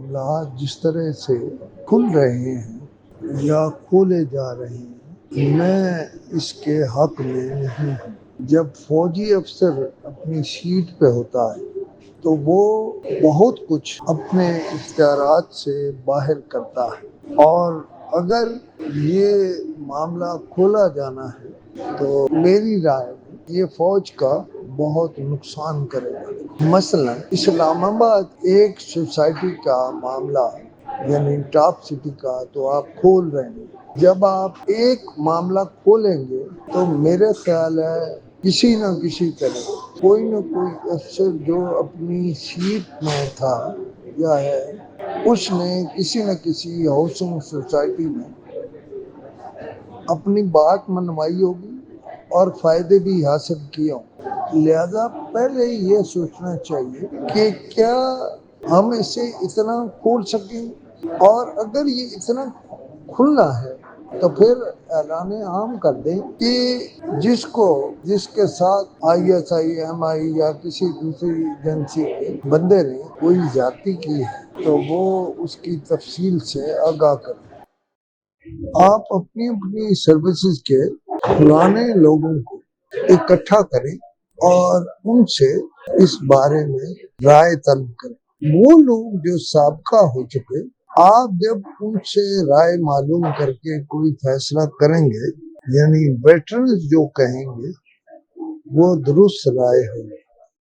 معاملات جس طرح سے کھل رہے ہیں یا کھولے جا رہے ہیں، میں اس کے حق میں نہیں ہوں۔ جب فوجی افسر اپنی سیٹ پہ ہوتا ہے تو وہ بہت کچھ اپنے اختیارات سے باہر کرتا ہے، اور اگر یہ معاملہ کھولا جانا ہے تو میری رائے میں یہ فوج کا بہت نقصان کرے گا۔ مثلا اسلام آباد ایک سوسائٹی کا معاملہ، یعنی ٹاپ سٹی کا تو آپ کھول رہے ہیں۔ جب آپ ایک معاملہ کھولیں گے تو میرے خیال ہے کسی نہ کسی طرح کوئی نہ کوئی افسر جو اپنی سیٹ میں تھا یا ہے، اس نے کسی نہ کسی ہاؤسنگ سوسائٹی میں اپنی بات منوائی ہوگی اور فائدے بھی حاصل کیے ہوں۔ لہذا پہلے یہ سوچنا چاہیے کہ کیا ہم اسے اتنا کھول سکیں، اور اگر یہ اتنا کھلنا ہے تو پھر اعلان عام کر دیں کہ جس کے ساتھ ISI MI یا کسی دوسری ایجنسی کے بندے نے کوئی زیادتی کی ہے تو وہ اس کی تفصیل سے آگاہ کریں۔ آپ اپنی سروسز کے پرانے لوگوں کو اکٹھا کریں اور ان سے اس بارے میں رائے طلب کریں۔ وہ لوگ جو سابقہ ہو چکے، آپ جب ان سے رائے معلوم کر کے کوئی فیصلہ کریں گے، یعنی ویٹرنز جو کہیں گے وہ درست رائے ہوگی۔